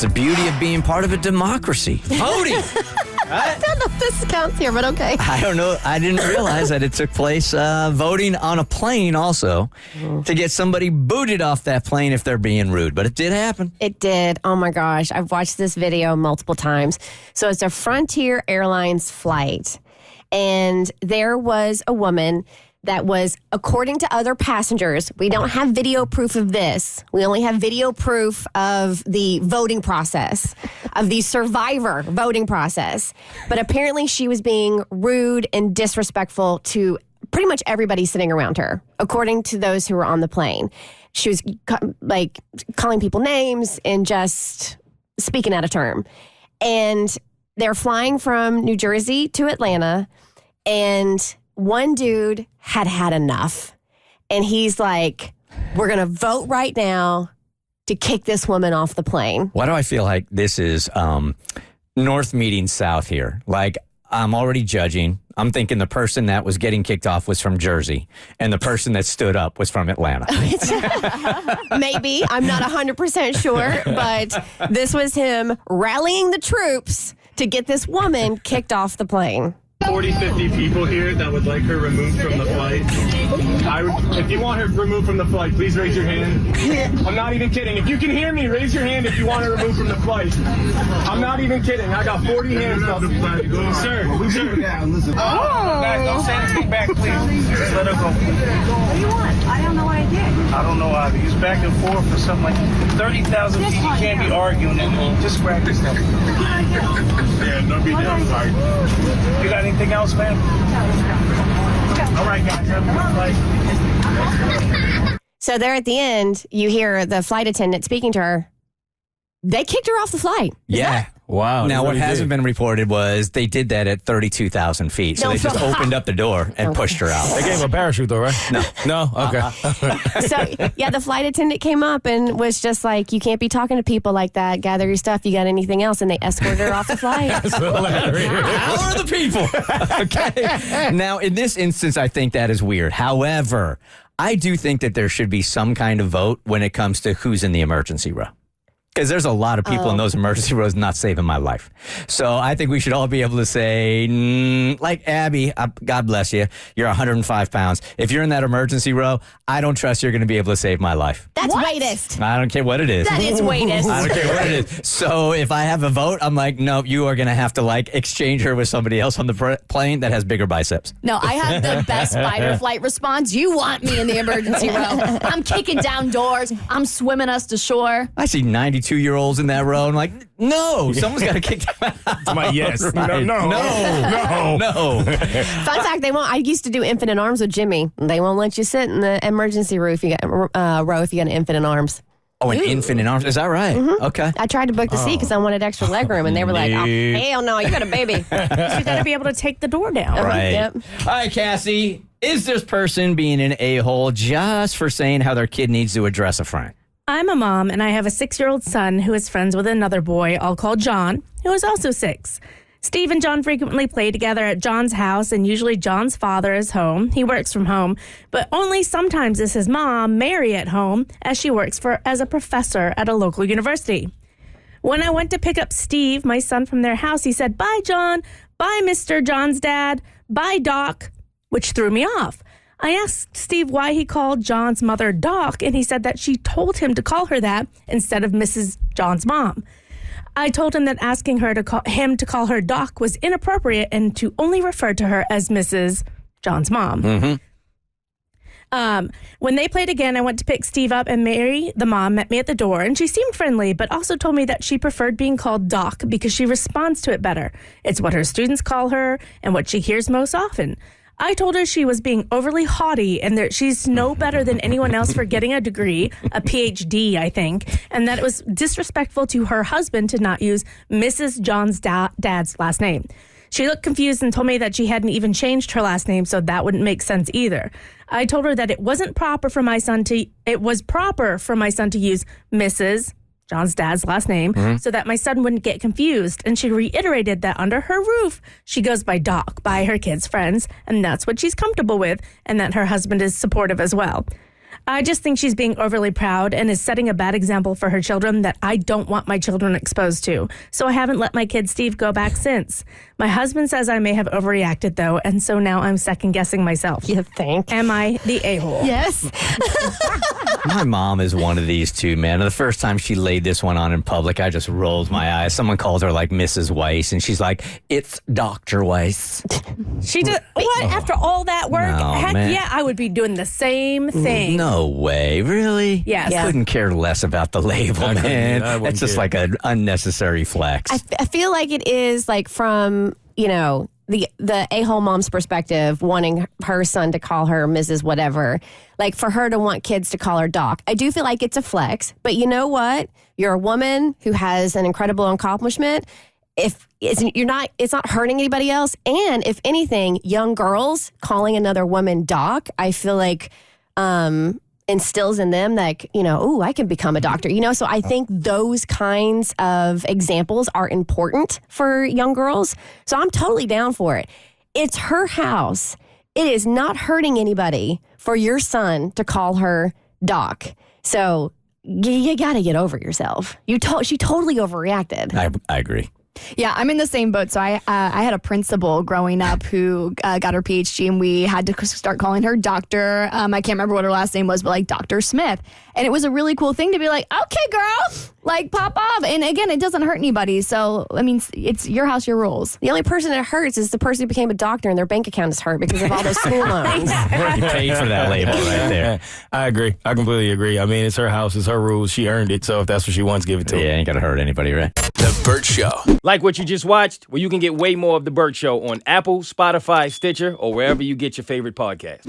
It's the beauty of being part of a democracy. Voting. I don't know if this counts here, but okay. I don't know. I didn't realize that it took place voting on a plane also to get somebody booted off that plane if they're being rude. But it did happen. It did. Oh my gosh. I've watched this video multiple times. So it's a Frontier Airlines flight. And there was a woman that was, according to other passengers, we don't have video proof of this. We only have video proof of the voting process, of the survivor voting process. But apparently she was being rude and disrespectful to pretty much everybody sitting around her, according to those who were on the plane. She was calling people names and just speaking out of term. And they're flying from New Jersey to Atlanta, and one dude had enough. And he's like, we're going to vote right now to kick this woman off the plane. Why do I feel like this is North meeting South here? Like, I'm already judging. I'm thinking the person that was getting kicked off was from Jersey, and the person that stood up was from Atlanta. Maybe. I'm not 100% sure, but this was him rallying the troops to get this woman kicked off the plane. 40, 50 people here that would like her removed from the flight. If you want her removed from the flight, please raise your hand. I'm not even kidding. If you can hear me, raise your hand if you want her removed from the flight. I'm not even kidding. I got 40 hands up. Sir. Guys, don't say anything back, please. Just let her go. What do you want? I don't know what I did. I don't know either. He's back and forth for something like 30,000 feet. You can't be arguing and just grab this stuff. Yeah, don't be down fight. You got anything else, man? All right, guys. Have a good flight. So there at the end, you hear the flight attendant speaking to her. They kicked her off the flight. Yeah. Wow. Now, what hasn't been reported was they did that at 32,000 feet. So they just opened up the door and pushed her out. They gave him a parachute, though, right? No. No? Okay. So, yeah, the flight attendant came up and was just like, you can't be talking to people like that. Gather your stuff. You got anything else? And they escorted her off the flight. That's hilarious. How are the people? Okay. Now, in this instance, I think that is weird. However, I do think that there should be some kind of vote when it comes to who's in the emergency row. Because there's a lot of people in those emergency rows not saving my life. So I think we should all be able to say, like Abby, God bless you, you're 105 pounds. If you're in that emergency row, I don't trust you're going to be able to save my life. That's weightest. I don't care what it is. That is weightest. I don't care what it is. So if I have a vote, I'm like, no, you are going to have to exchange her with somebody else on the plane that has bigger biceps. No, I have the best fight or flight response. You want me in the emergency row. I'm kicking down doors. I'm swimming us to shore. I see 92-year-olds in that row. I'm like, no, someone's got to kick them out. I'm like, yes. Right. No. Fun fact, they won't. I used to do infant in arms with Jimmy. They won't let you sit in the emergency row if you got an infant in arms. Oh, an infant in arms. Is that right? Mm-hmm. Okay. I tried to book the seat because I wanted extra leg room, and they were like, oh, hell no, you got a baby. You got to be able to take the door down. Right. Yep. All right, Cassie. Is this person being an a-hole just for saying how their kid needs to address a friend? I'm a mom, and I have a 6-year-old son who is friends with another boy I'll call John, who is also 6. Steve and John frequently play together at John's house, and usually John's father is home. He works from home, but only sometimes is his mom, Mary, at home, as she works as a professor at a local university. When I went to pick up Steve, my son, from their house, he said, "Bye, John. Bye, Mr. John's dad. Bye, Doc," which threw me off. I asked Steve why he called John's mother Doc, and he said that she told him to call her that instead of Mrs. John's mom. I told him that asking him to call her Doc was inappropriate and to only refer to her as Mrs. John's mom. Mm-hmm. When they played again, I went to pick Steve up, and Mary, the mom, met me at the door, and she seemed friendly, but also told me that she preferred being called Doc because she responds to it better. It's what her students call her and what she hears most often. I told her she was being overly haughty and that she's no better than anyone else for getting a degree, a PhD, I think, and that it was disrespectful to her husband to not use Mrs. John's dad's last name. She looked confused and told me that she hadn't even changed her last name, so that wouldn't make sense either. I told her that it was proper for my son to use Mrs. John's dad's last name, so that my son wouldn't get confused. And she reiterated that under her roof, she goes by Doc, by her kids' friends, and that's what she's comfortable with, and that her husband is supportive as well. I just think she's being overly proud and is setting a bad example for her children that I don't want my children exposed to. So I haven't let my kid Steve go back since. My husband says I may have overreacted, though, and so now I'm second-guessing myself. You think? Am I the a-hole? Yes. My mom is one of these too, man. The first time she laid this one on in public, I just rolled my eyes. Someone called her like Mrs. Weiss, and she's like, "It's Dr. Weiss." She did what? After all that work? No, Heck man. yeah, I would be doing the same thing. No way. Really? Yes. I couldn't care less about the label, I couldn't man. either. I wouldn't That's just care. like an unnecessary flex. I feel like it is like from, the a-hole mom's perspective, wanting her son to call her Mrs. whatever, like for her to want kids to call her Doc. I do feel like it's a flex, but you know what? You're a woman who has an incredible accomplishment. If it's not hurting anybody else. And if anything, young girls calling another woman Doc, I feel like instills in them like, I can become a doctor, So I think those kinds of examples are important for young girls. So I'm totally down for it. It's her house. It is not hurting anybody for your son to call her Doc. So you got to get over yourself. She totally overreacted. I agree. Yeah, I'm in the same boat. So I had a principal growing up who got her PhD, and we had to start calling her Doctor. I can't remember what her last name was, but like Dr. Smith. And it was a really cool thing to be like, okay, girl, like pop off. And again, it doesn't hurt anybody. So, I mean, it's your house, your rules. The only person it hurts is the person who became a doctor and their bank account is hurt because of all those school loans. You paid for that label right there. I agree. I completely agree. I mean, it's her house, it's her rules. She earned it. So if that's what she wants, give it to her. Yeah, ain't gonna hurt anybody, right? The Bert Show. Like what you just watched? Well, you can get way more of The Bert Show on Apple, Spotify, Stitcher, or wherever you get your favorite podcasts.